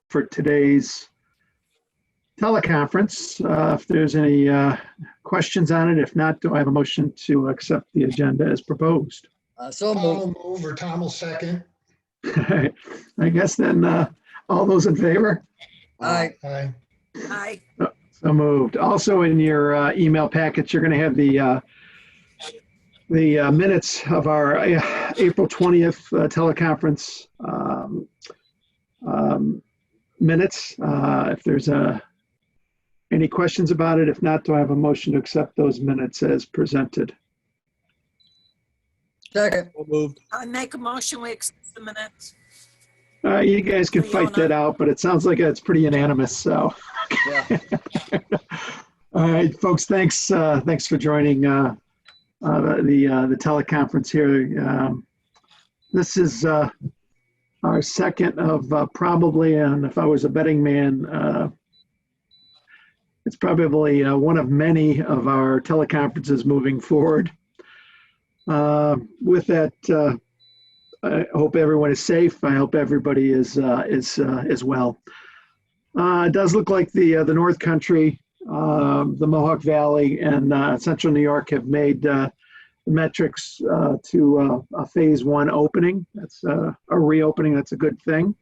for today's teleconference. If there's any questions on it, if not, do I have a motion to accept the agenda as proposed? So Tom moved. will move, or Tom will second. I guess then all those in favor? Aye. Aye. Aye. So moved. Also in your email packets, you're going to have the minutes of our April 20th teleconference minutes. If there's any questions about it, if not, do I have a motion to accept those minutes as presented? Second. So moved. I make a motion, we accept the minutes. You guys can fight that out, but it sounds like it's pretty unanimous. So, Yeah. all right, folks, thanks for joining the teleconference here. This is our second of probably, and if I was a betting man, it's probably one of many of our teleconferences moving forward. With that, I hope everyone is safe. I hope everybody is well. It does look like the North Country, the Mohawk Valley, and Central New York have made the metrics to a phase 1 opening. That's a reopening. That's a good thing.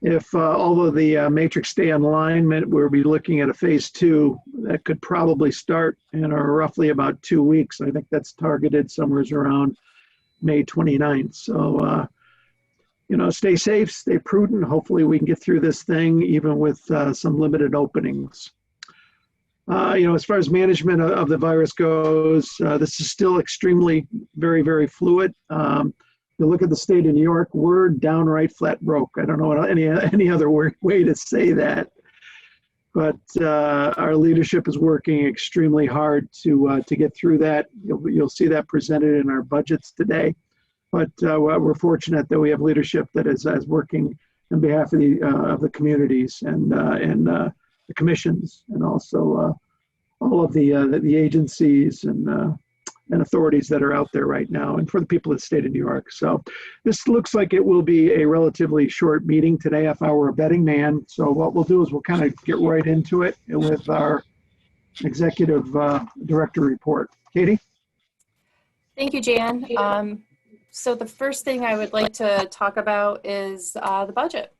If all of the matrix stay in alignment, we'll be looking at a phase 2 that could probably start in roughly about 2 weeks. I think that's targeted somewhere around May 29th. So, stay safe, stay prudent. Hopefully we can get through this thing even with some limited openings. As far as management of the virus goes, this is still extremely very, very fluid. You look at the state of New York, we're downright flat broke. I don't know any other way to say that. But our leadership is working extremely hard to get through that. You'll see that presented in our budgets today. But we're fortunate that we have leadership that is working on behalf of the communities and the commissions, and also all of the agencies and authorities that are out there right now, and for the people of the state of New York. So this looks like it will be a relatively short meeting today if I were a betting man. So what we'll do is we'll kind of get right into it with our executive director report. Katie? Thank you, Jan. So the first thing I would like to talk about is the budget.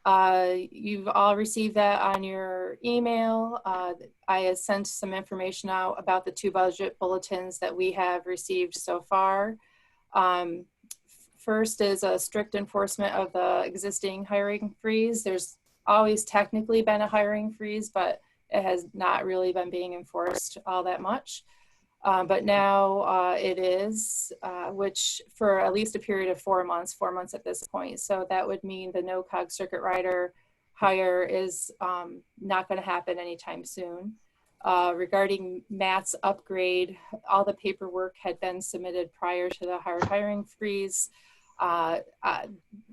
You've all received that on your email. I have sent some information out about the 2 budget bulletins that we have received so far. First is a strict enforcement of the existing hiring freeze. There's always technically been a hiring freeze, but it has not really been being enforced all that much. But now it is, which for at least a period of 4 months at this point. So that would mean the no-cog circuit rider hire is not going to happen anytime soon. Regarding Matt's upgrade, all the paperwork had been submitted prior to the hiring freeze.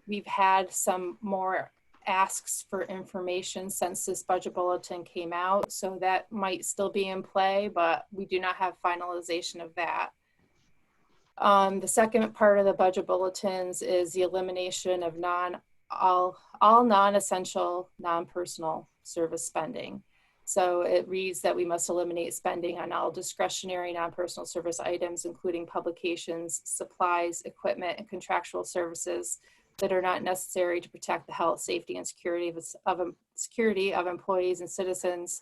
We've had some more asks for information since this budget bulletin came out, so that might still be in play, but we do not have finalization of that. The second part of the budget bulletins is the elimination of all non-essential, non-personal service spending. So it reads that we must eliminate spending on all discretionary non-personal service items, including publications, supplies, equipment, and contractual services that are not necessary to protect the health, safety, and security of employees and citizens,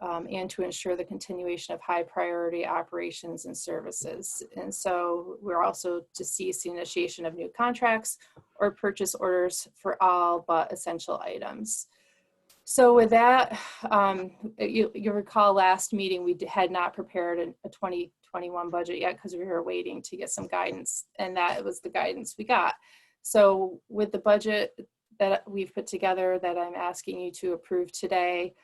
and to ensure the continuation of high priority operations and services. And so we're also to cease the initiation of new contracts or purchase orders for all but essential items. So with that, you'll recall last meeting, we had not prepared a 2021 budget yet because we were waiting to get some guidance, and that was the guidance we got. So with the budget that we've put together that I'm asking you to approve today,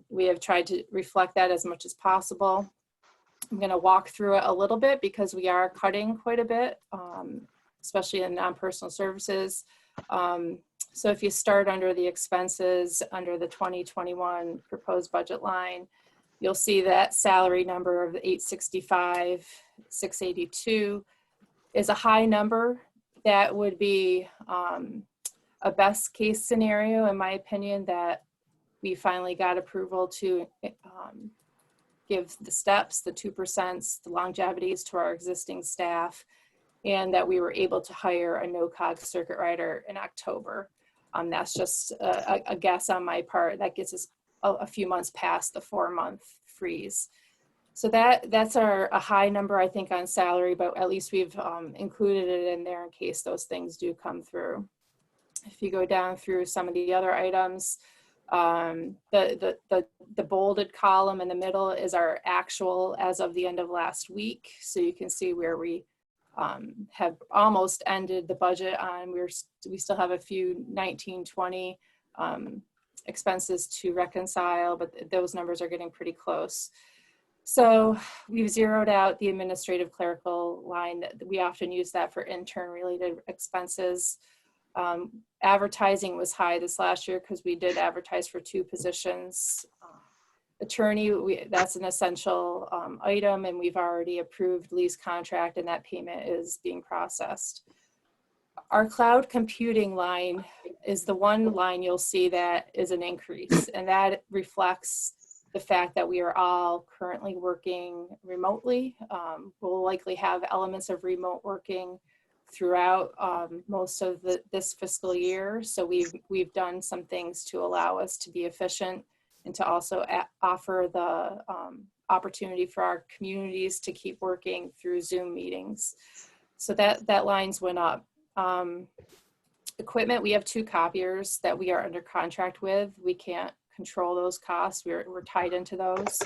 we have tried to reflect that as much as possible. I'm going to walk through it a little bit because we are cutting quite a bit, especially in non-personal services. So if you start under the expenses, under the 2021 proposed budget line, you'll see that salary number of $865,682 is a high number. That would be a best case scenario, in my opinion, that we finally got approval to give the steps, the 2%, the longevities to our existing staff, and that we were able to hire a no-cog circuit rider in October. That's just a guess on my part. That gets us a few months past the 4-month freeze. So that's a high number, I think, on salary, but at least we've included it in there in case those things do come through. If you go down through some of the other items, the bolded column in the middle is our actual as of the end of last week. So you can see where we have almost ended the budget on. We still have a few 1920 expenses to reconcile, but those numbers are getting pretty close. So we've zeroed out the administrative clerical line. We often use that for intern related expenses. Advertising was high this last year because we did advertise for 2 positions. Attorney, that's an essential item, and we've already approved lease contract, and that payment is being processed. Our cloud computing line is the one line you'll see that is an increase, and that reflects the fact that we are all currently working remotely. We'll likely have elements of remote working throughout most of this fiscal year. So we've done some things to allow us to be efficient and to also offer the opportunity for our communities to keep working through Zoom meetings. So that line's went up. Equipment, we have 2 copiers that we are under contract with. We can't control those costs. We're tied into those.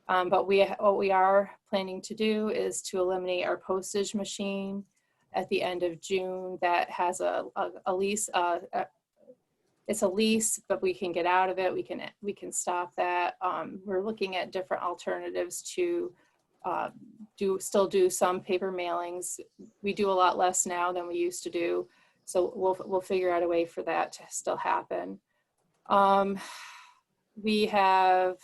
But what we are planning to do is to eliminate our postage machine at the end of June. That has a lease. It's a lease, but we can get out of it. We can stop that. We're looking at different alternatives to still do some paper mailings. We do a lot less now than we used to do, so we'll figure out a way for that to still happen. We have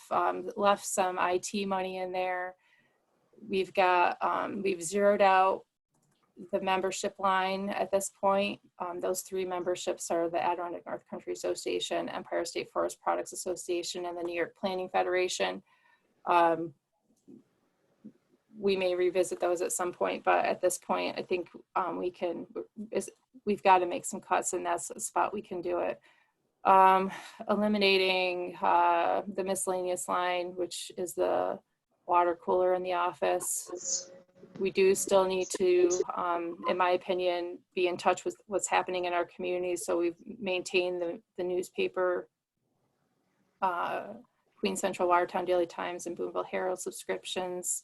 left some IT money in there. We've zeroed out the membership line at this point. Those 3 memberships are the Adirondack North Country Association, Empire State Forest Products Association, and the New York Planning Federation. We may revisit those at some point, but at this point, I think we've got to make some cuts, and that's a spot we can do it. Eliminating the miscellaneous line, which is the water cooler in the office. We do still need to, in my opinion, be in touch with what's happening in our communities. So we've maintained the newspaper, Queen Central Watertown Daily Times and Boonville Herald subscriptions.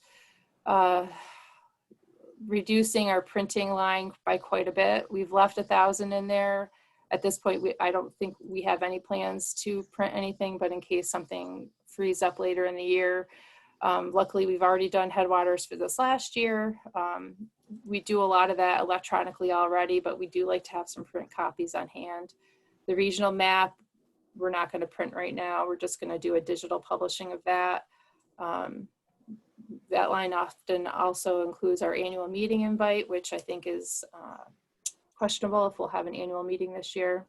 Reducing our printing line by quite a bit. We've left 1,000 in there. At this point, I don't think we have any plans to print anything, but in case something frees up later in the year. Luckily, we've already done headwaters for this last year. We do a lot of that electronically already, but we do like to have some print copies on hand. The regional map, we're not going to print right now. We're just going to do a digital publishing of that. That line often also includes our annual meeting invite, which I think is questionable if we'll have an annual meeting this year.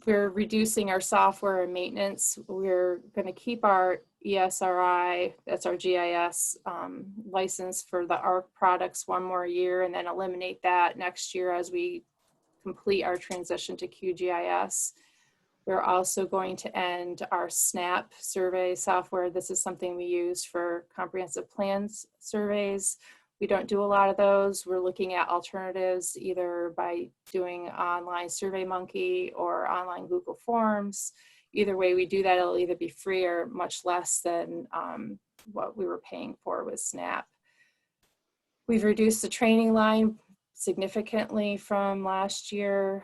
We're reducing our software and maintenance. We're going to keep our ESRI, that's our GIS license for the ARC products 1 more year, and then eliminate that next year as we complete our transition to QGIS. We're also going to end our SNAP survey software. This is something we use for comprehensive plans surveys. We don't do a lot of those. We're looking at alternatives either by doing online SurveyMonkey or online Google Forms. Either way we do that, it'll either be free or much less than what we were paying for with SNAP. We've reduced the training line significantly from last year.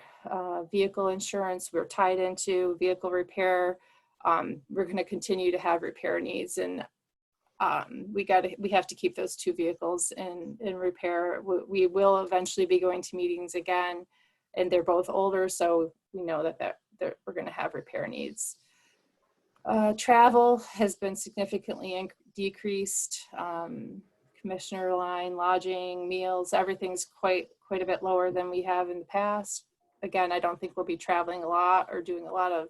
Vehicle insurance, we're tied into vehicle repair. We're going to continue to have repair needs, and we have to keep those 2 vehicles in repair. We will eventually be going to meetings again, and they're both older, so we know that we're going to have repair needs. Travel has been significantly decreased. commissioner line, lodging, meals, everything's quite a bit lower than we have in the past. Again, I don't think we'll be traveling a lot or doing a lot of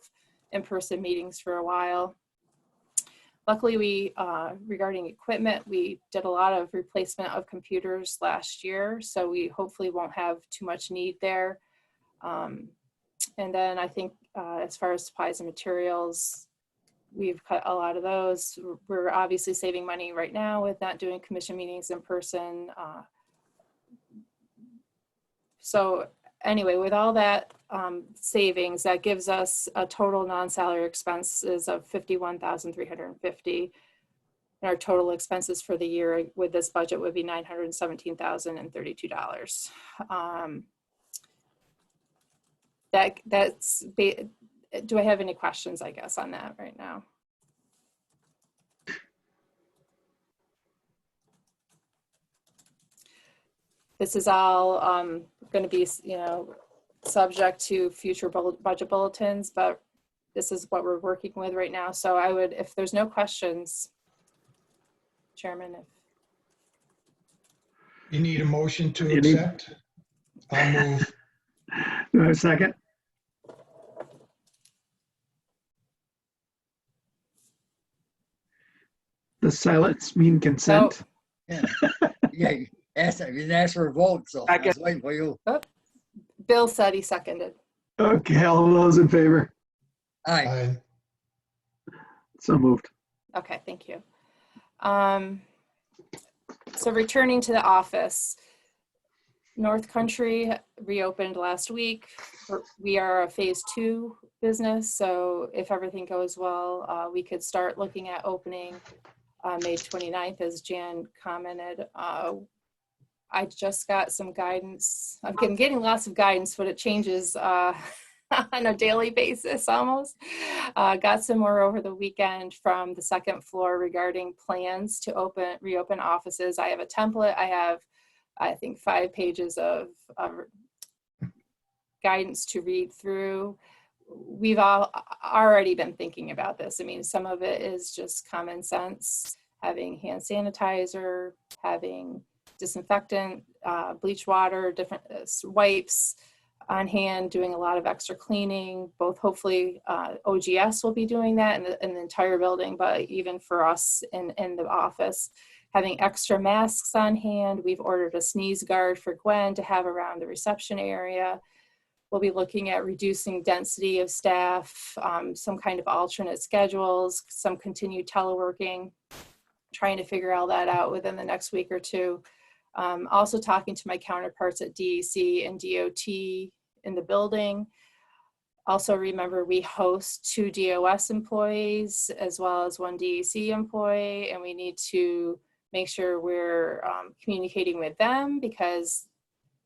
in-person meetings for a while. Luckily, we, regarding equipment, we did a lot of replacement of computers last year, so we hopefully won't have too much need there. And then I think as far as supplies and materials, we've cut a lot of those. We're obviously saving money right now with not doing commission meetings in person. So anyway, with all that savings, that gives us a total non-salary expenses of $51,350. And our total expenses for the year with this budget would be $917,032. Do I have any questions, I guess, on that right now? This is all going to be, subject to future budget bulletins, but this is what we're working with right now. So I would, if there's no questions, Chairman, if You need a motion to accept? I'll move. Do I have a second? Does silence mean consent? Yeah, yeah. You didn't ask for a vote, so I was waiting for you. Bill said he seconded. Okay, all those in favor? Aye. Aye. So moved. Okay, thank you. So returning to the office, North Country reopened last week. We are a phase 2 business, so if everything goes well, we could start looking at opening May 29th, as Jan commented. I just got some guidance. I'm getting lots of guidance, but it changes on a daily basis almost. Got some more over the weekend from the second floor regarding plans to reopen offices. I have a template. I have, I think, 5 pages of guidance to read through. We've all already been thinking about this. I mean, some of it is just common sense, having hand sanitizer, having disinfectant, bleach water, different wipes on hand, doing a lot of extra cleaning. Both hopefully OGS will be doing that in the entire building, but even for us in the office, having extra masks on hand. We've ordered a sneeze guard for Gwen to have around the reception area. We'll be looking at reducing density of staff, some kind of alternate schedules, some continued teleworking, trying to figure all that out within the next week or two. Also talking to my counterparts at DEC and DOT in the building. Also remember, we host 2 DOS employees as well as 1 DEC employee, and we need to make sure we're communicating with them because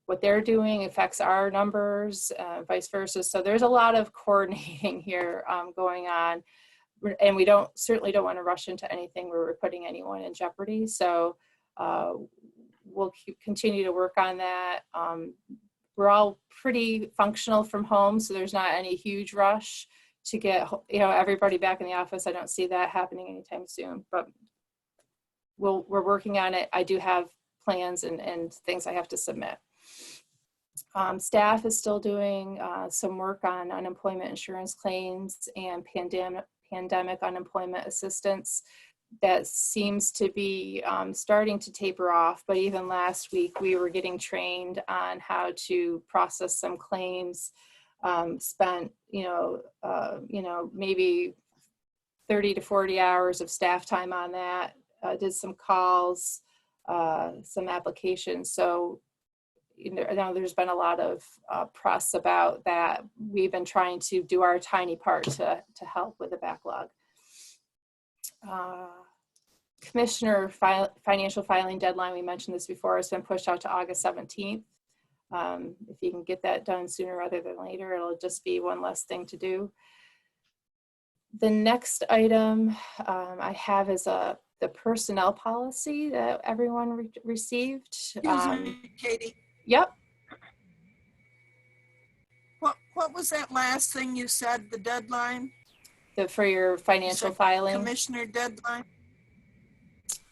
what they're doing affects our numbers, vice versa. So there's a lot of coordinating here going on, and we certainly don't want to rush into anything where we're putting anyone in jeopardy. So we'll continue to work on that. We're all pretty functional from home, so there's not any huge rush to get everybody back in the office. I don't see that happening anytime soon, but we're working on it. I do have plans and things I have to submit. Staff is still doing some work on unemployment insurance claims and pandemic unemployment assistance. That seems to be starting to taper off, but even last week we were getting trained on how to process some claims. Spent maybe 30 to 40 hours of staff time on that. Did some calls, some applications. So there's been a lot of press about that. We've been trying to do our tiny part to help with the backlog. Commissioner financial filing deadline, we mentioned this before, has been pushed out to August 17th. If you can get that done sooner rather than later, it'll just be one less thing to do. The next item I have is the personnel policy that everyone received. Excuse me, Katie. Yep. What was that last thing you said, the deadline? For your financial filing. Commissioner deadline?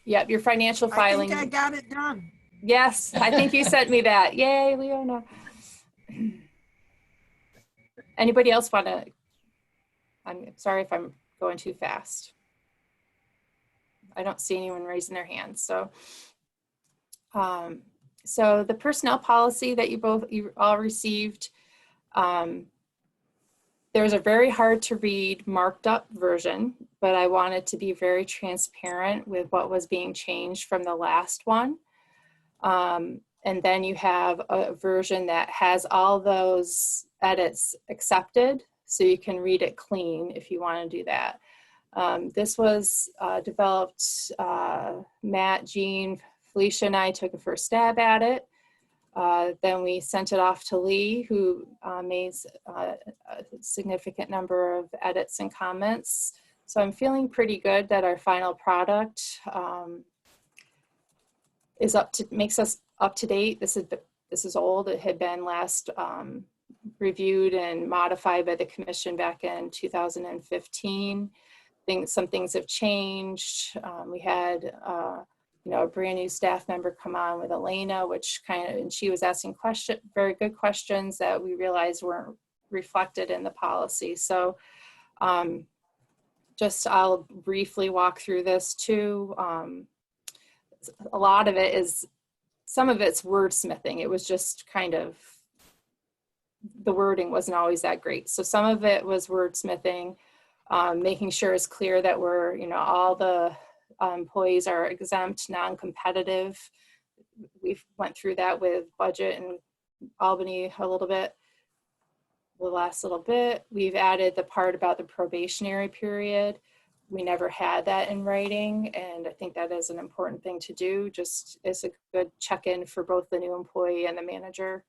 Yep, your financial I filing. think I got it done. Yes, I think you sent me that. Yay, Leona. Anybody else want to? I'm sorry if I'm going too fast. I don't see anyone raising their hands. So, so the personnel policy that you all received, there's a very hard to read marked up version, but I wanted to be very transparent with what was being changed from the last one. And then you have a version that has all those edits accepted, so you can read it clean if you want to do that. This was developed, Matt, Jean, Felicia and I took a first stab at it. Then we sent it off to Lee, who made a significant number of edits and comments. So I'm feeling pretty good that our final product makes us up to date. This is old. It had been last reviewed and modified by the commission back in 2015. Some things have changed. We had a brand new staff member come on with Elena, and she was asking very good questions that we realized weren't reflected in the policy. So I'll briefly walk through this too. A lot of it some of it's wordsmithing. It was just kind of, the wording wasn't always that great. So some of it was wordsmithing, making sure it's clear that all the employees are exempt, non-competitive. We've went through that with budget and Albany a little bit, the last little bit. We've added the part about the probationary period. We never had that in writing, and I think that is an important thing to do. Just as a good check-in for both the new employee and the manager.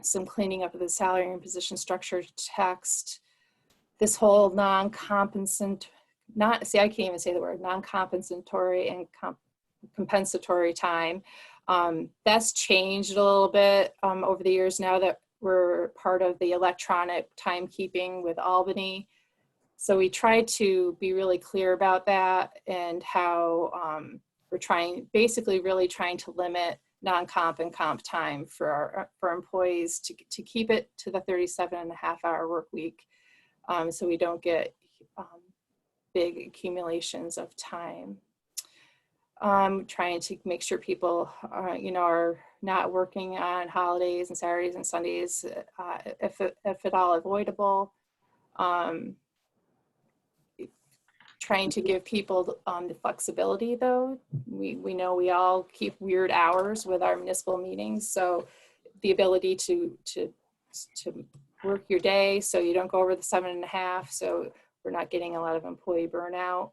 Some cleaning up of the salary and position structure text. This whole non-compensatory and compensatory time. That's changed a little bit over the years now that we're part of the electronic timekeeping with Albany. So we try to be really clear about that and how we're basically really trying to limit non-comp and comp time for employees to keep it to the 37.5-hour work week, so we don't get big accumulations of time. Trying to make sure people are not working on holidays and Saturdays and Sundays if at all avoidable. Trying to give people the flexibility, though. We know we all keep weird hours with our municipal meetings, so the ability to work your day so you don't go over the 7.5, so we're not getting a lot of employee burnout.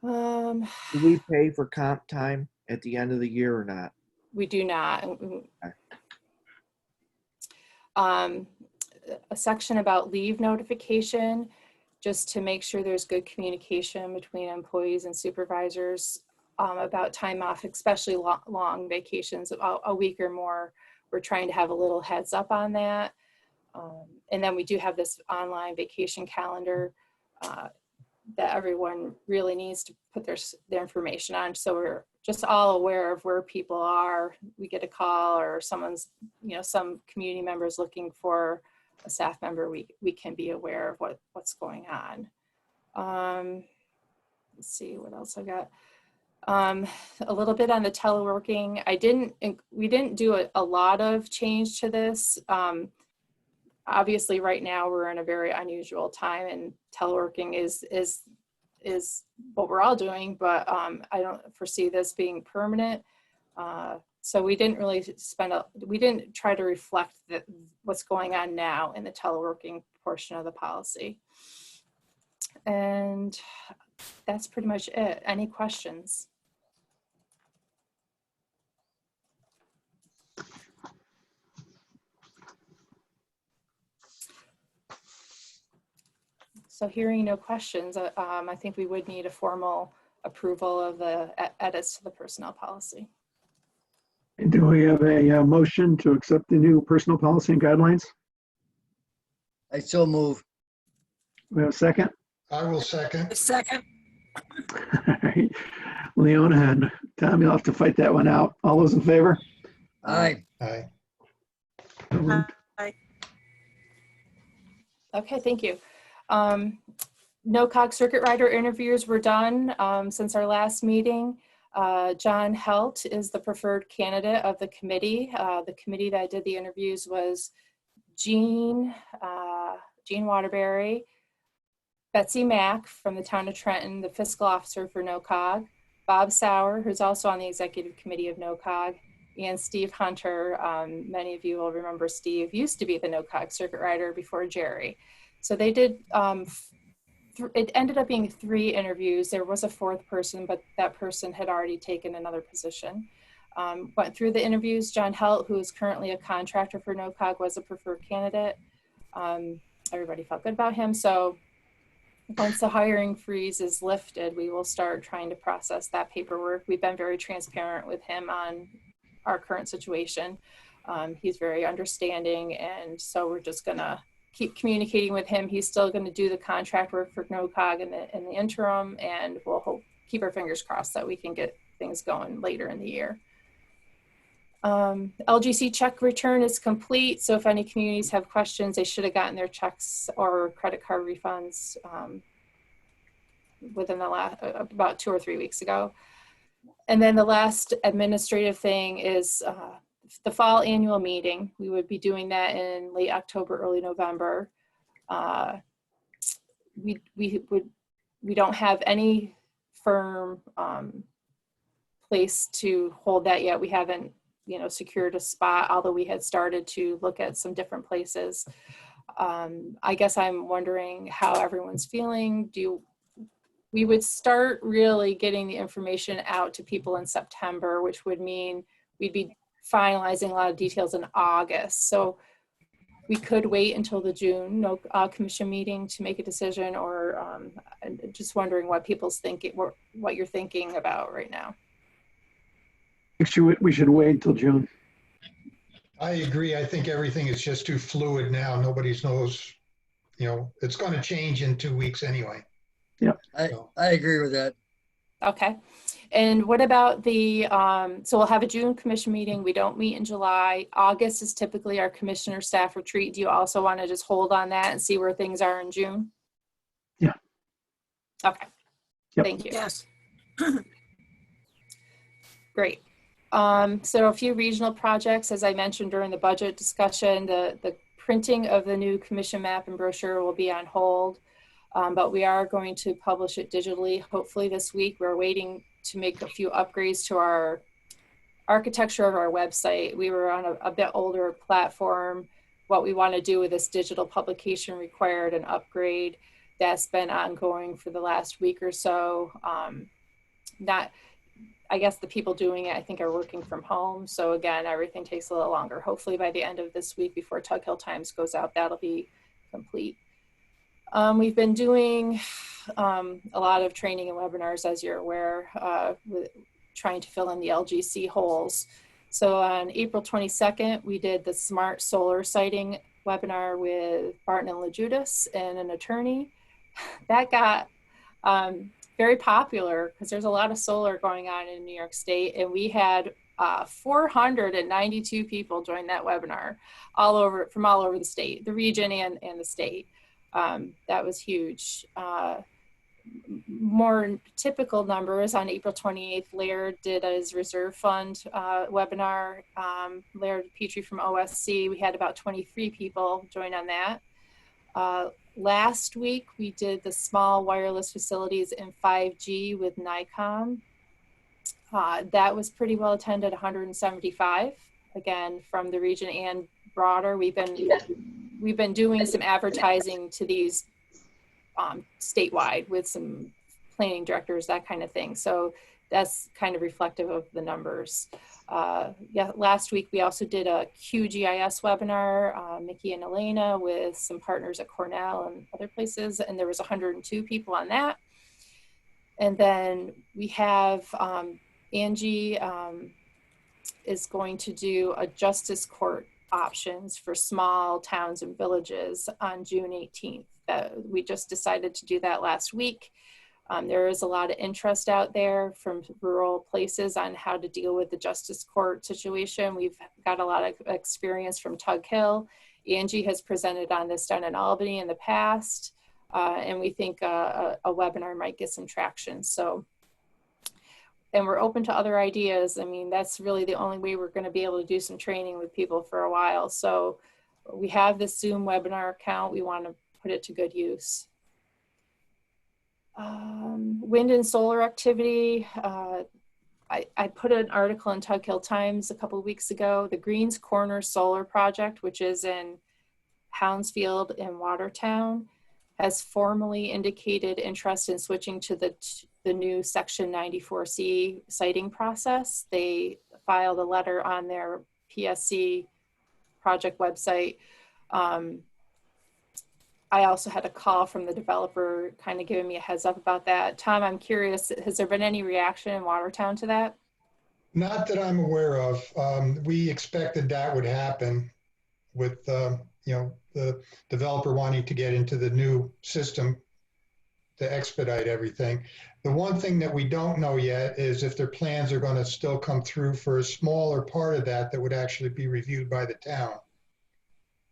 Do we pay for comp time at the end of the year or not? We do not. Okay. A section about leave notification, just to make sure there's good communication between employees and supervisors about time off, especially long vacations, a week or more. We're trying to have a little heads up on that. And then we do have this online vacation calendar that everyone really needs to put their information on. So we're just all aware of where people are. We get a call or someone's, some community members looking for a staff member, we can be aware of what's going on. Let's see what else I got. A little bit on the teleworking. We didn't do a lot of change to this. Obviously right now we're in a very unusual time and teleworking is what we're all doing, but I don't foresee this being permanent. So we didn't really we didn't try to reflect what's going on now in the teleworking portion of the policy. And that's pretty much it. Any questions? So hearing no questions, I think we would need a formal approval of the edits to the personnel policy. And do we have a motion to accept the new personnel policy and guidelines? I so move. We have a second? I will second. A second. All right. Leona and Tom, you'll have to fight that one out. All those in favor? Aye. Aye. So moved. Okay, thank you. NOCOG circuit rider interviews were done since our last meeting. John Helt is the preferred candidate of the committee. The committee that did the interviews was Jean Waterbury, Betsy Mack from the town of Trenton, the fiscal officer for NOCOG, Bob Sauer, who's also on the executive committee of NOCOG, and Steve Hunter. Many of you will remember Steve used to be the NOCOG circuit rider before Jerry. So they did, it ended up being 3 interviews. There was a 4th person, but that person had already taken another position. Went through the interviews. John Helt, who is currently a contractor for NOCOG, was a preferred candidate. Everybody felt good about him. So once the hiring freeze is lifted, we will start trying to process that paperwork. We've been very transparent with him on our current situation. He's very understanding, and so we're just gonna keep communicating with him. He's still gonna do the contract work for NOCOG in the interim, and we'll keep our fingers crossed that we can get things going later in the year. LGC check return is complete, so if any communities have questions, they should have gotten their checks or credit card refunds within the last about 2 or 3 weeks ago. And then the last administrative thing is the fall annual meeting. We would be doing that in late October, early November. We don't have any firm place to hold that yet. We haven't, secured a spot, although we had started to look at some different places. I guess I'm wondering how everyone's feeling. We would start really getting the information out to people in September, which would mean we'd be finalizing a lot of details in August. So we could wait until the June commission meeting to make a decision, or just wondering what people's thinking, what you're thinking about right now. We should wait until June. I agree. I think everything is just too fluid now. Nobody knows, it's going to change in 2 weeks anyway. Yeah. I agree with that. Okay. And what about the, so we'll have a June commission meeting. We don't meet in July. August is typically our commissioner staff retreat. Do you also want to just hold on that and see where things are in June? Yeah. Okay. Yep. Thank you. Yes. Great. So a few regional projects, as I mentioned during the budget discussion, the printing of the new commission map and brochure will be on hold, but we are going to publish it digitally, hopefully this week. We're waiting to make a few upgrades to our architecture of our website. We were on a bit older platform. What we want to do with this digital publication required an upgrade that's been ongoing for the last week or so. I guess the people doing it, I think, are working from home. So again, everything takes a little longer. Hopefully by the end of this week, before Tug Hill Times goes out, that'll be complete. We've been doing a lot of training and webinars, as you're aware, with trying to fill in the LGC holes. So on April 22nd, we did the Smart Solar Siting webinar with Barton and LaJudas and an attorney. That got very popular because there's a lot of solar going on in New York State, and we had 492 people join that webinar from all over the state, the region and the state. That was huge. More typical numbers, on April 28th, Laird did his reserve fund webinar. Laird Petrie from OSC, we had about 23 people join on that. Last week, we did the small wireless facilities in 5G with NICOM. That was pretty well attended, 175, again, from the region and broader. We've been doing some advertising to these statewide with some planning directors, that kind of thing. So that's kind of reflective of the numbers. Yeah, last week we also did a QGIS webinar, Mickey and Elena, with some partners at Cornell and other places, and there was 102 people on that. And then we have Angie is going to do a justice court options for small towns and villages on June 18th. We just decided to do that last week. There is a lot of interest out there from rural places on how to deal with the justice court situation. We've got a lot of experience from Tug Hill. Angie has presented on this down in Albany in the past, and we think a webinar might get some traction. So, and we're open to other ideas. I mean, that's really the only way we're going to be able to do some training with people for a while. So we have this Zoom webinar account. We want to put it to good use. Wind and solar activity. I put an article in Tug Hill Times a couple of weeks ago. The Greens Corner Solar Project, which is in Hounsfield and Watertown, has formally indicated interest in switching to the new Section 94C siting process. They filed a letter on their PSC project website. I also had a call from the developer kind of giving me a heads up about that. Tom, I'm curious, has there been any reaction in Watertown to that? Not that I'm aware of. We expected that would happen with, you know, the developer wanting to get into the new system to expedite everything. The one thing that we don't know yet is if their plans are going to still come through for a smaller part of that would actually be reviewed by the town.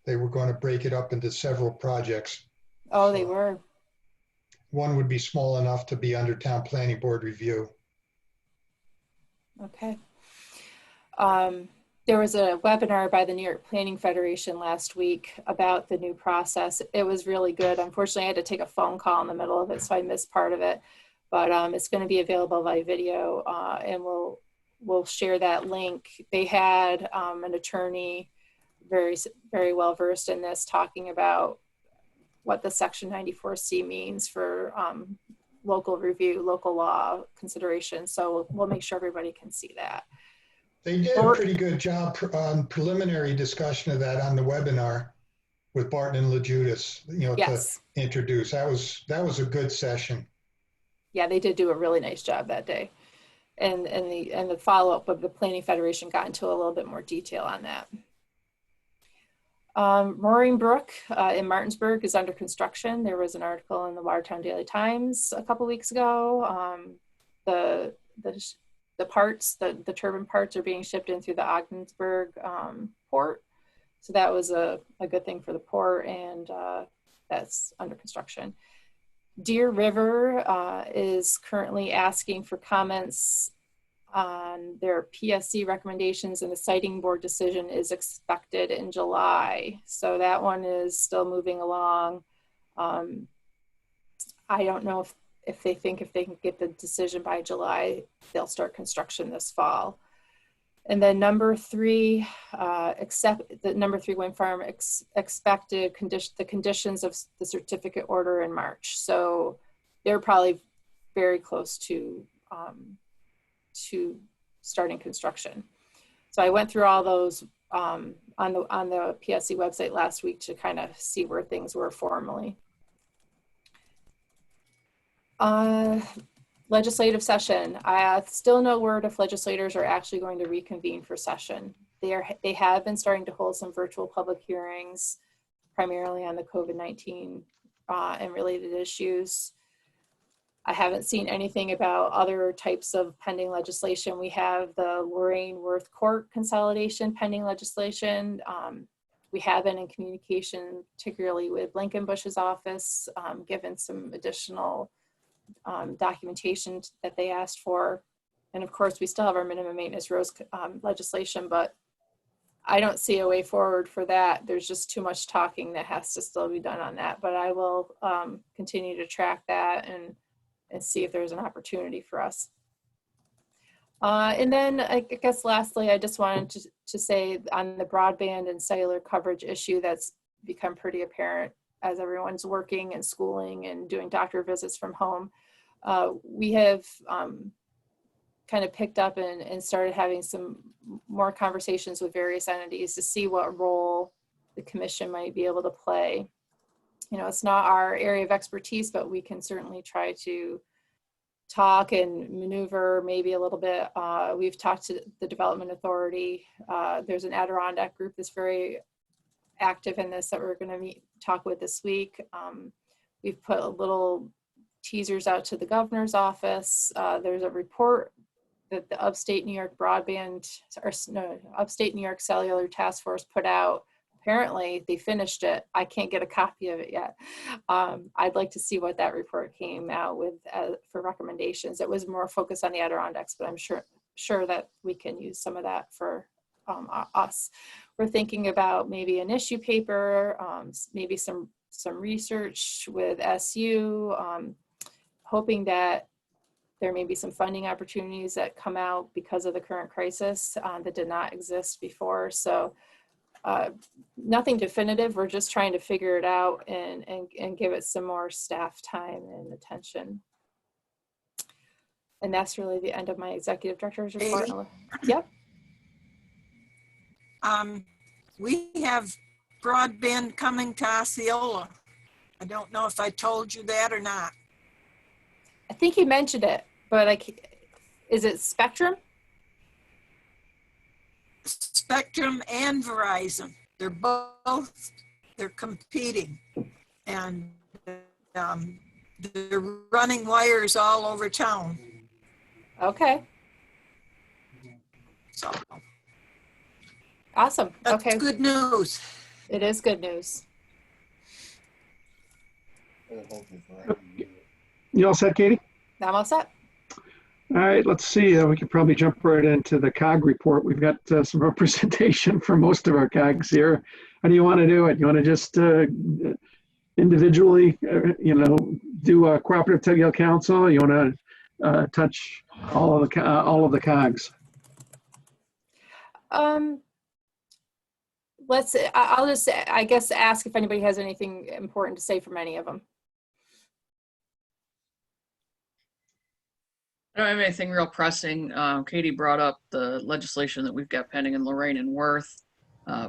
They were going to break it up into several projects. Oh, they were. One would be small enough to be under town planning board review. Okay. There was a webinar by the New York Planning Federation last week about the new process. It was really good. Unfortunately, I had to take a phone call in the middle of it, so I missed part of it. But it's going to be available by video, and we'll share that link. They had an attorney very well versed in this, talking about what the Section 94C means for local review, local law consideration. So we'll make sure everybody can see that. They did a pretty good job on preliminary discussion of that on the webinar with Barton and LaJudas, you know, yes, to introduce. That was a good session. Yeah, they did do a really nice job that day. And the follow-up of the Planning Federation got into a little bit more detail on that. Roaring Brook in Martinsburg is under construction. There was an article in the Watertown Daily Times a couple weeks ago. The turbine parts are being shipped in through the Ogdensburg port. So that was a good thing for the port, and that's under construction. Deer River is currently asking for comments on their PSC recommendations, and the siting board decision is expected in July. So that one is still moving along. I don't know if they think if they can get the decision by July, they'll start construction this fall. And then number 3, the number 3 wind farm expected the conditions of the certificate order in March. So they're probably very close to starting construction. So I went through all those on the PSC website last week to kind of see where things were formally. Legislative session. Still no word if legislators are actually going to reconvene for session. They have been starting to hold some virtual public hearings, primarily on the COVID-19 and related issues. I haven't seen anything about other types of pending legislation. We have the Lorraine Worth Court consolidation pending legislation. We have been in communication, particularly with Blankenbush's office, given some additional documentation that they asked for. And of course, we still have our minimum maintenance roads legislation, but I don't see a way forward for that. There's just too much talking that has to still be done on that, but I will continue to track that and see if there's an opportunity for us. And then I guess lastly, I just wanted to say on the broadband and cellular coverage issue that's become pretty apparent as everyone's working and schooling and doing doctor visits from home. We have kind of picked up and started having some more conversations with various entities to see what role the commission might be able to play. You know, it's not our area of expertise, but we can certainly try to talk and maneuver maybe a little bit. We've talked to the Development Authority. There's an Adirondack group that's very active in this that we're going to talk with this week. We've put a little teasers out to the governor's office. There's a report that the Upstate New York Broadband, or no, Upstate New York Cellular Task Force put out. Apparently they finished it. I can't get a copy of it yet. I'd like to see what that report came out with for recommendations. It was more focused on the Adirondacks, but I'm sure that we can use some of that for us. We're thinking about maybe an issue paper, maybe some research with SU, hoping that there may be some funding opportunities that come out because of the current crisis that did not exist before. So nothing definitive. We're just trying to figure it out and give it some more staff time and attention. And that's really the end of my executive director's report. Katie? Yep. We have broadband coming to Osceola. I don't know if I told you that or not. I think you mentioned it, but is it Spectrum? Spectrum and Verizon. They're competing. And they're running wires all over town. Okay. So Awesome. that's Okay. good news. It is good news. You all set, Katie? I'm all set. All right, let's see. We could probably jump right into the COG report. We've got some representation for most of our COGs here. How do you want to do it? You want to just individually, do a cooperative Tug Hill Council? You want to touch all of the COGs? I'll just, I guess, ask if anybody has anything important to say from any of them. I don't have anything real pressing. Katie brought up the legislation that we've got pending in Lorraine and Worth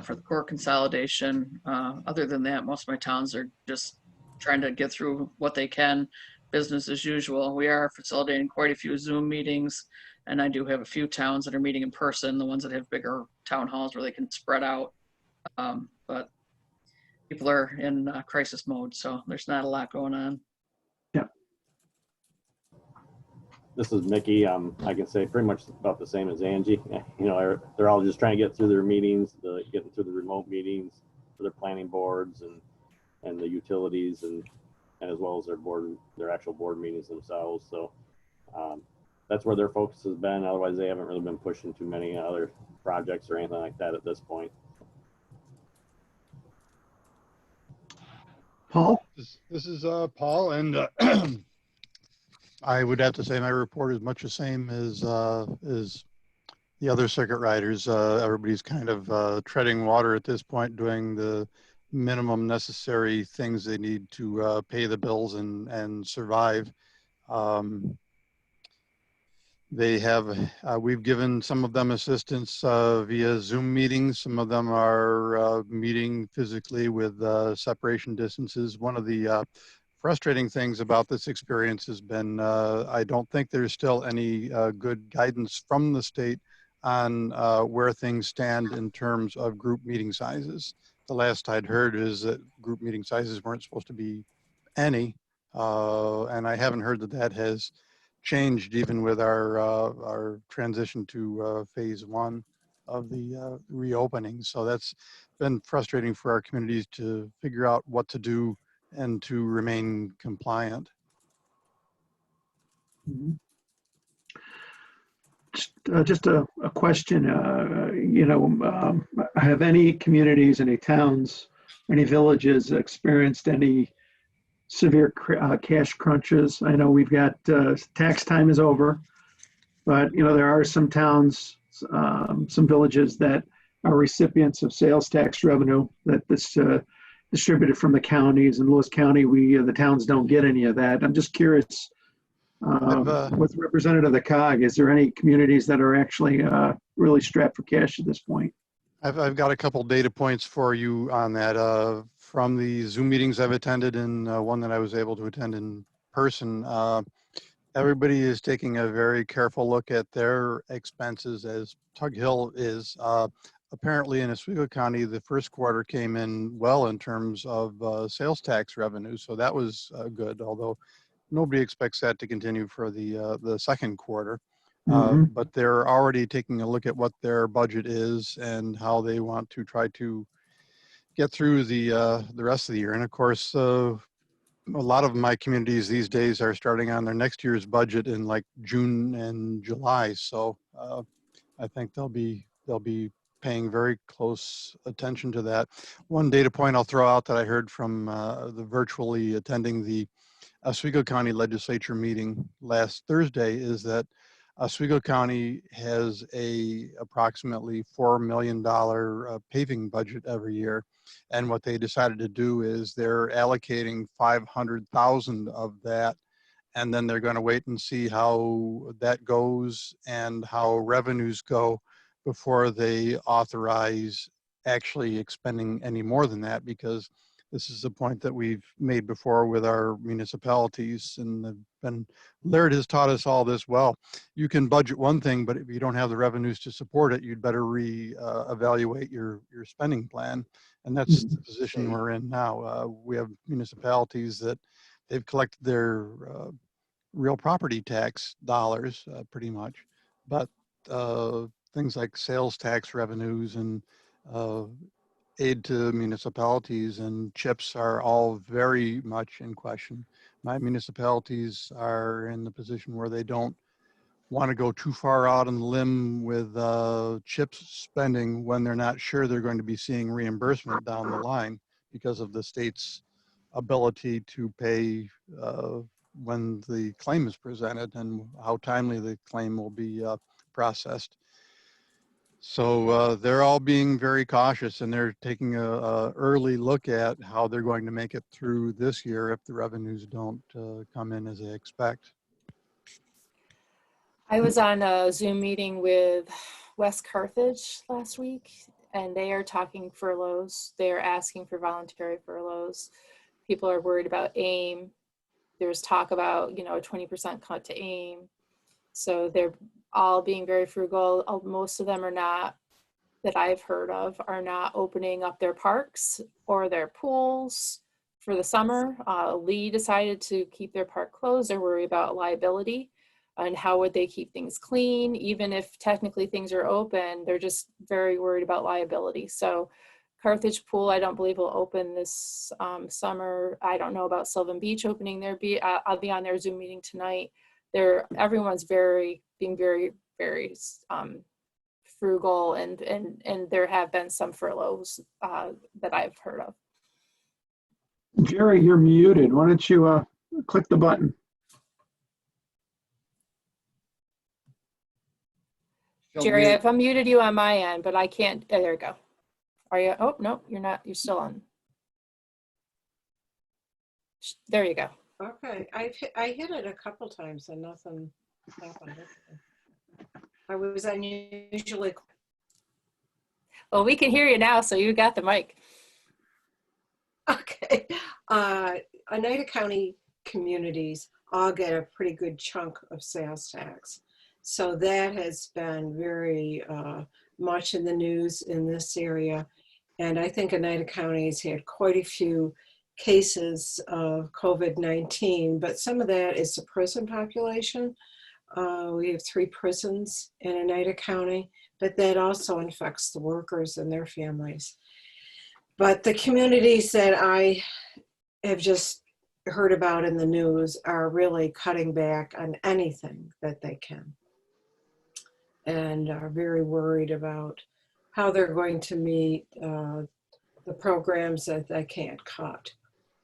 for the core consolidation. Other than that, most of my towns are just trying to get through what they can, business as usual. We are facilitating quite a few Zoom meetings, and I do have a few towns that are meeting in person, the ones that have bigger town halls where they can spread out. But people are in crisis mode, so there's not a lot going on. This is Mickey. I can say pretty much about the same as Angie. They're all just trying to get through their meetings, getting through the remote meetings for their planning boards and the utilities and as well as their actual board meetings themselves. So that's where their focus has been. Otherwise, they haven't really been pushing too many other projects or anything like that at this point. Paul? This is Paul, and I would have to say my report is much the same as the other circuit riders. Everybody's kind of treading water at this point, doing the minimum necessary things they need to pay the bills and survive. We've given some of them assistance via Zoom meetings. Some of them are meeting physically with separation distances. One of the frustrating things about this experience has been, I don't think there's still any good guidance from the state on where things stand in terms of group meeting sizes. The last I'd heard is that group meeting sizes weren't supposed to be any, and I haven't heard that has changed even with our transition to phase one of the reopening. So that's been frustrating for our communities to figure out what to do and to remain compliant. Just a question, have any communities, any towns, any villages experienced any severe cash crunches? I know we've got tax time is over, but there are some towns, some villages that are recipients of sales tax revenue that this distributed from the counties. In Lewis County, the towns don't get any of that. I'm just curious, with representative of the COG, is there any communities that are actually really strapped for cash at this point? I've got a couple data points for you on that. From the Zoom meetings I've attended and one that I was able to attend in person, everybody is taking a very careful look at their expenses, as Tug Hill is. Apparently in Oswego County, the first quarter came in well in terms of sales tax revenue, so that was good, although nobody expects that to continue for the second quarter. Mhm. But they're already taking a look at what their budget is and how they want to try to get through the rest of the year. And of course, a lot of my communities these days are starting on their next year's budget in like June and July. So I think they'll be paying very close attention to that. One data point I'll throw out that I heard from the virtually attending the Oswego County Legislature meeting last Thursday is that Oswego County has a approximately $4 million paving budget every year. And what they decided to do is they're allocating 500,000 of that, and then they're going to wait and see how that goes and how revenues go before they authorize actually expending any more than that, because this is a point that we've made before with our municipalities, and Laird has taught us all this well. You can budget one thing, but if you don't have the revenues to support it, you'd better evaluate your spending plan. And that's the position we're in now. We have municipalities that they've collected their real property tax dollars pretty much, but things like sales tax revenues and aid to municipalities and CHIPS are all very much in question. My municipalities are in the position where they don't want to go too far out on the limb with CHIPS spending when they're not sure they're going to be seeing reimbursement down the line because of the state's ability to pay when the claim is presented and how timely the claim will be processed. So they're all being very cautious, and they're taking a early look at how they're going to make it through this year if the revenues don't come in as they expect. I was on a Zoom meeting with West Carthage last week, and they are talking furloughs. They are asking for voluntary furloughs. People are worried about AIM. There's talk about, you know, a 20% cut to AIM. So they're all being very frugal. Most of them are not, that I've heard of, are not opening up their parks or their pools for the summer. Lee decided to keep their park closed. They're worried about liability and how would they keep things clean. Even if technically things are open, they're just very worried about liability. So Carthage Pool, I don't believe will open this summer. I don't know about Sylvan Beach opening their beach. I'll be on their Zoom meeting tonight. Everyone's being very frugal, and there have been some furloughs that I've heard of. Jerry, you're muted. Why don't you click the button? Jerry, I've unmuted you on my end, but I can't. Oh, there you go. Are you? Oh, no, you're not. You're still on. There you go. Okay, I hit it a couple times and nothing happened. I was unusually. Well, we can hear you now, so you got the mic. Okay. Oneida County communities all get a pretty good chunk of sales tax. So that has been very much in the news in this area. And I think Oneida County has had quite a few cases of COVID-19, but some of that is the prison population. We have 3 prisons in Oneida County, but that also infects the workers and their families. But the communities that I have just heard about in the news are really cutting back on anything that they can, and are very worried about how they're going to meet the programs that they can't cut.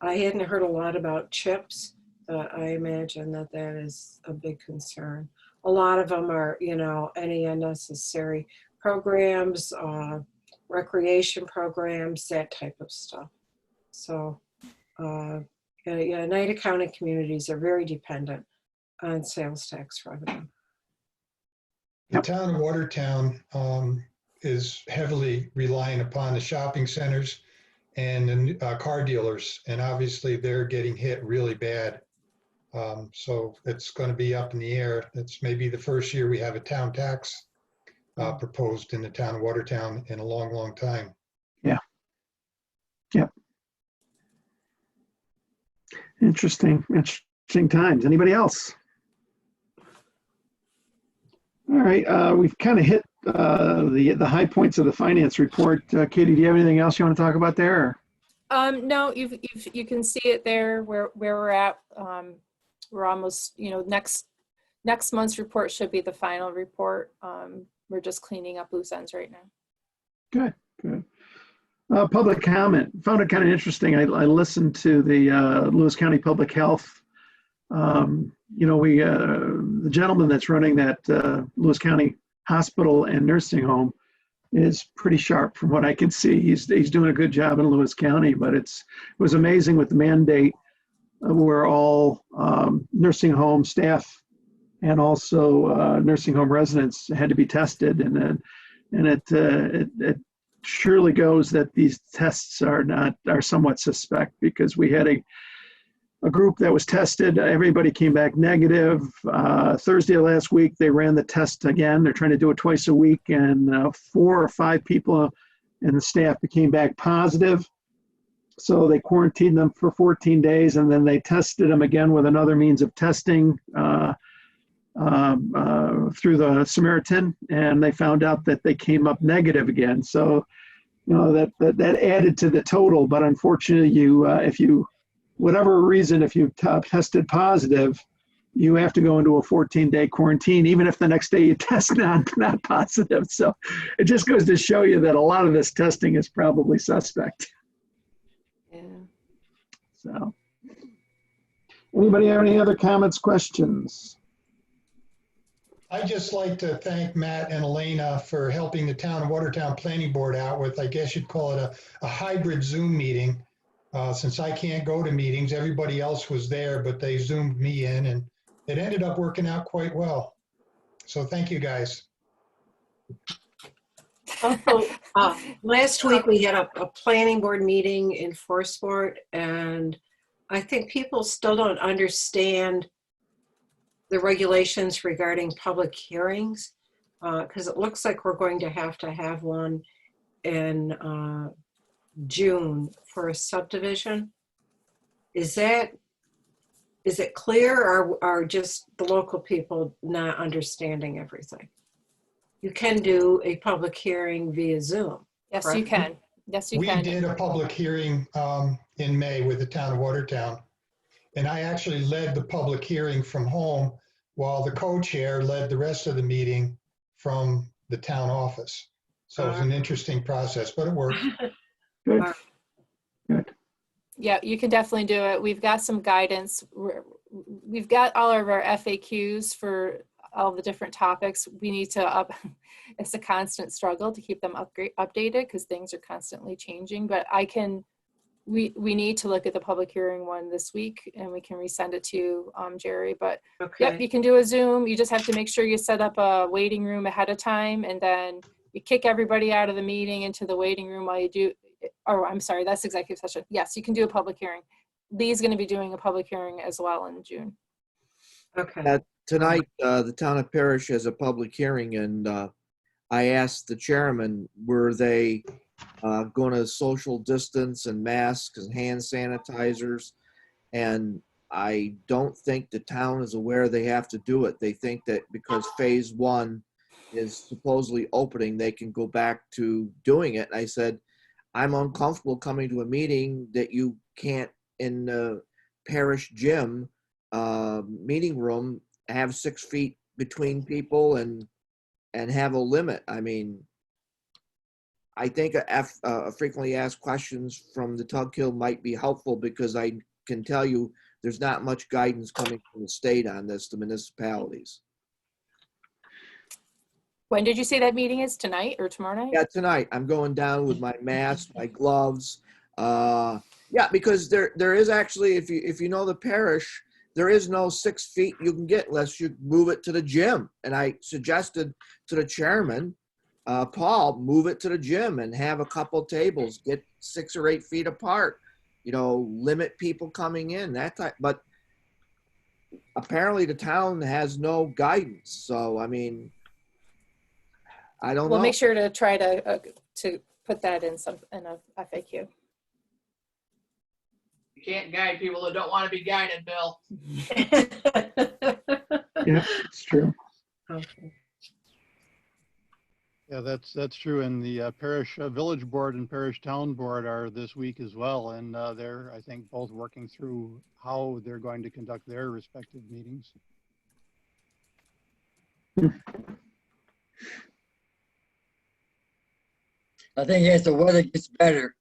I hadn't heard a lot about CHIPS. I imagine that that is a big concern. A lot of them are, you know, any unnecessary programs, recreation programs, that type of stuff. So, yeah, Oneida County communities are very dependent on sales tax revenue. The town of Watertown is heavily relying upon the shopping centers and the car dealers, and obviously they're getting hit really bad. So it's going to be up in the air. It's maybe the first year we have a town tax proposed in the town of Watertown in a long, long time. Yeah. Yep. Interesting. Interesting times. Anybody else? All right, we've kind of hit the high points of the finance report. Katie, do you have anything else you want to talk about there? No, you can see it there where we're at. We're almost, next month's report should be the final report. We're just cleaning up loose ends right now. Good, good. Public comment. Found it kind of interesting. I listened to the Lewis County Public Health. The gentleman that's running that Lewis County Hospital and Nursing Home is pretty sharp from what I can see. He's doing a good job in Lewis County, but it was amazing with the mandate where all nursing home staff and also nursing home residents had to be tested, and it surely goes that these tests are somewhat suspect, because we had a group that was tested. Everybody came back negative. Thursday of last week, they ran the test again. They're trying to do it twice a week, and 4 or 5 people in the staff became back positive. So they quarantined them for 14 days, and then they tested them again with another means of testing through the Samaritan, and they found out that they came up negative again. So, that added to the total. But unfortunately, if you whatever reason, if you tested positive, you have to go into a 14-day quarantine, even if the next day you test not positive. So it just goes to show you that a lot of this testing is probably suspect. Yeah. So, anybody have any other comments, questions? I'd just like to thank Matt and Elena for helping the Town of Watertown Planning Board out with, I guess you'd call it a hybrid Zoom meeting. Since I can't go to meetings, everybody else was there, but they Zoomed me in, and it ended up working out quite well. So thank you, guys. Also, last week we had a planning board meeting in Forceport, and I think people still don't understand the regulations regarding public hearings, because it looks like we're going to have one in June for a subdivision. Is it clear, or are just the local people not understanding everything? You can do a public hearing via Zoom. Yes, correct? you can. Yes, you We can. did a public hearing in May with the Town of Watertown, and I actually led the public hearing from home while the co-chair led the rest of the meeting from the town office. So it was an interesting process, but it worked. Good. Good. Yeah, you can definitely do it. We've got some guidance. We've got all of our FAQs for all the different topics. We need to it's a constant struggle to keep them updated, because things are constantly changing. But we need to look at the public hearing one this week, and we can resend it to Jerry. But Okay. yep, you can do a Zoom. You just have to make sure you set up a waiting room ahead of time, and then you kick everybody out of the meeting into the waiting room while you do, oh, I'm sorry, that's executive session. Yes, you can do a public hearing. Lee's going to be doing a public hearing as well in June. Okay. Tonight, the town of Parrish has a public hearing, and I asked the chairman, were they going to social distance and masks and hand sanitizers? And I don't think the town is aware they have to do it. They think that because phase 1 is supposedly opening, they can go back to doing it. And I said, I'm uncomfortable coming to a meeting that you can't, in the parish gym meeting room, have 6 feet between people and have a limit. I mean, I think a frequently asked questions from the Tug Hill might be helpful, because I can tell you there's not much guidance coming from the state on this, the municipalities. When did you say that meeting is? Tonight or tomorrow night? Yeah, tonight. I'm going down with my mask, my gloves. Yeah, because there is actually, if you know the parish, there is no 6 feet you can get unless you move it to the gym. And I suggested to the chairman, Paul, move it to the gym and have a couple tables, get 6 or 8 feet apart, limit people coming in, that type. But apparently the town has no guidance. So, I mean, I don't know. We'll make sure to try to put that in a FAQ. You can't guide people that don't want to be guided, Bill. Yeah, it's true. Okay. Yeah, that's true. And the parish village board and parish town board are this week as well. And they're, I think, both working through how they're going to conduct their respective meetings. I think as the weather gets better,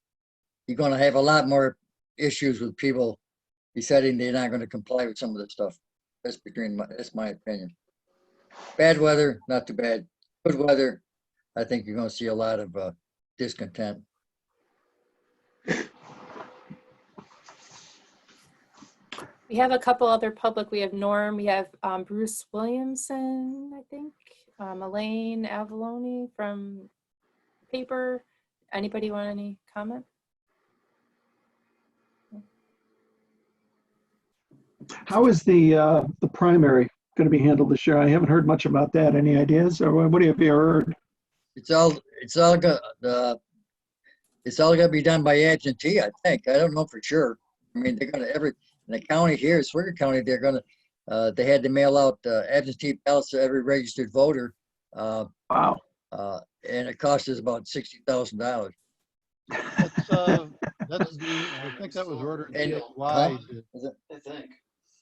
you're gonna have a lot more issues with people deciding they're not gonna comply with some of the stuff. That's my opinion. Bad weather, not too bad. Good weather, I think you're gonna see a lot of discontent. We have a couple other public. We have Norm, we have Bruce Williamson, I think, Elaine Avalone from paper. Anybody want any comment? How is the primary going to be handled this year? I haven't heard much about that. Any ideas, or what have you heard? It's all gonna be done by absentee, I think. I don't know for sure. I mean, they're gonna in the county here, Swigert County, they're gonna they had to mail out absentee ballots to every registered voter. Wow. And it cost us about $60,000. That's I think that was ordered And, statewide. I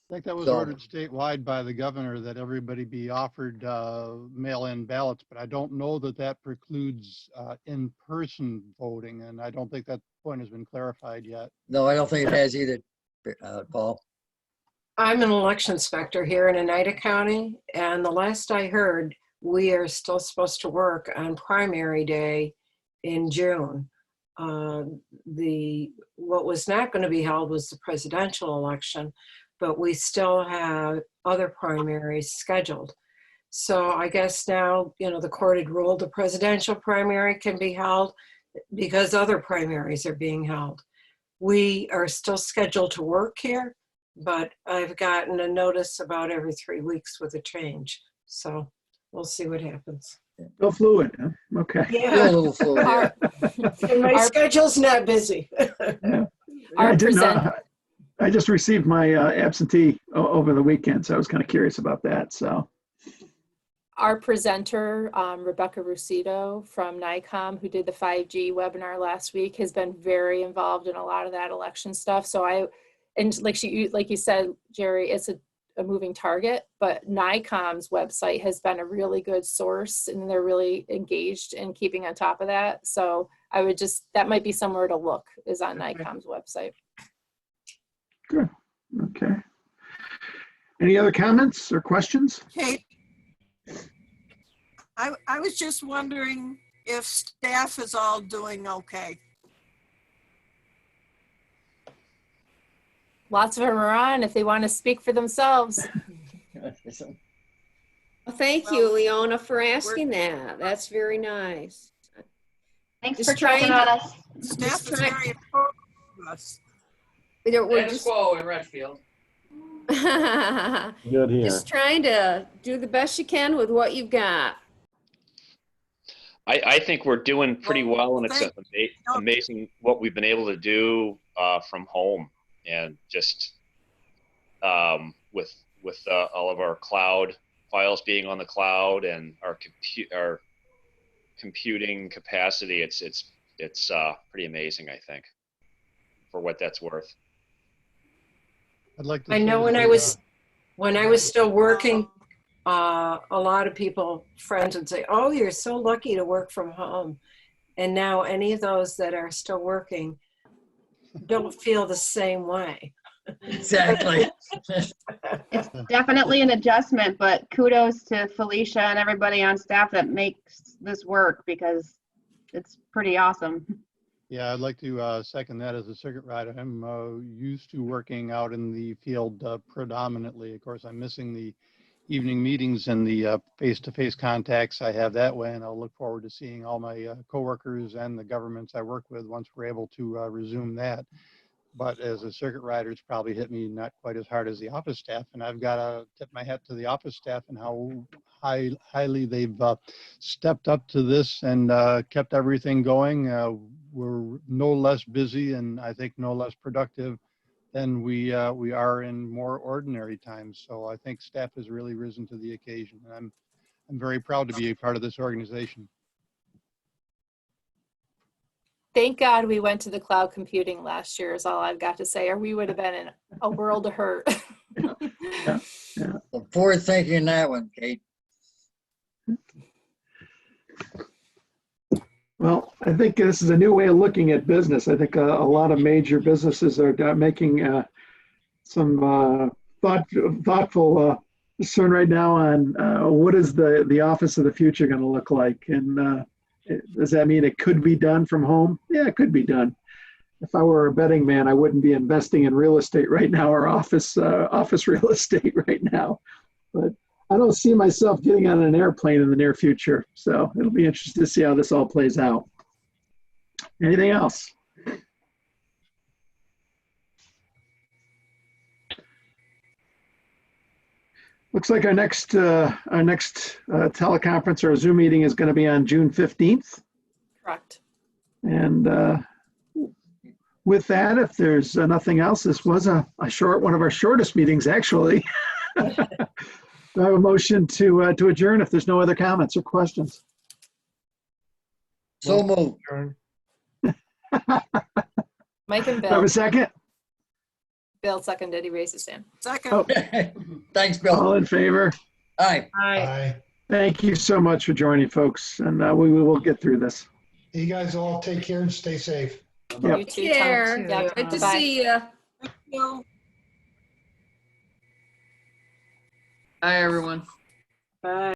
I think that was So- ordered statewide by the governor, that everybody be offered mail-in ballots, but I don't know that that precludes in-person voting, and I don't think that point has been clarified yet. No, I don't think it has either, Paul. I'm an election inspector here in Oneida County, and the last I heard, we are still supposed to work on primary day in June. What was not going to be held was the presidential election, but we still have other primaries scheduled. So I guess now, the court had ruled the presidential primary can be held because other primaries are being held. We are still scheduled to work here, but I've gotten a notice about every 3 weeks with a change. So we'll see what happens. Still fluid, huh? Okay. Still a Yeah, little fluid here. and my schedule's not busy. Yeah. Our I did present- not. I just received my absentee over the weekend, so I was kind of curious about that. So Our presenter, Rebecca Rusido from NICOM, who did the 5G webinar last week, has been very involved in a lot of that election stuff. So like you said, Jerry, it's a moving target, but NICOM's website has been a really good source, and they're really engaged in keeping on top of that. So that might be somewhere to look, is on NICOM's website. good. Okay. Any other comments or questions? Kate, I was just wondering if staff is all doing okay. Lots of them are on if they want to speak for themselves. Well, thank you, Leona, for asking that. That's very nice. Thanks Just for checking trying on to- us. Staff is try- very important to us. We're Status quo in Redfield. Good here. just trying to do the best you can with what you've got. I think we're doing pretty well, and it's Thank- amazing what we've been able to do from home, and just with all of our cloud files being on the cloud and our computing capacity. It's pretty amazing, I think, for what that's worth. I'd like to I know say when that, I was still working, a lot of people, friends would say, "Oh, you're so lucky to work from home." And now any of those that are still working don't feel the same way. Exactly. It's definitely an adjustment, but kudos to Felicia and everybody on staff that makes this work, because it's pretty awesome. Yeah, I'd like to second that as a circuit rider. I'm used to working out in the field predominantly. Of course, I'm missing the evening meetings and the face-to-face contacts I have that way, and I'll look forward to seeing all my coworkers and the governments I work with once we're able to resume that. But as a circuit rider, it's probably hit me not quite as hard as the office staff, and I've got to tip my hat to the office staff and how highly they've stepped up to this and kept everything going. We're no less busy, and I think no less productive than we are in more ordinary times. So I think staff has really risen to the occasion. And I'm very proud to be a part of this organization. Thank God we went to the cloud computing last year is all I've got to say, or we would have been in a world of hurt. Yeah. Forward thinking that one, Kate. Well, I think this is a new way of looking at business. I think a lot of major businesses are making some thoughtful discern right now on what is the office of the future going to look like, and does that mean it could be done from home? Yeah, it could be done. If I were a betting man, I wouldn't be investing in real estate right now or office real estate right now. But I don't see myself getting on an airplane in the near future. So it'll be interesting to see how this all plays out. Anything else? Looks like our next teleconference or Zoom meeting is going to be on June 15th. Correct. And with that, if there's nothing else, this was one of our shortest meetings, actually. I have a motion to adjourn if there's no other comments or questions. So moved. Mike and Do I have Bill. a second? Bill seconded. He raised his hand. Second. Oh, Thanks, Bill. all in favor? Aye. Bye. Thank you so much for joining, folks. And we will get through this. You guys all take care and stay safe. Yep. You too, Take care. Tom. Yeah, Good to bye. see you. Thank you. Hi, everyone. Bye.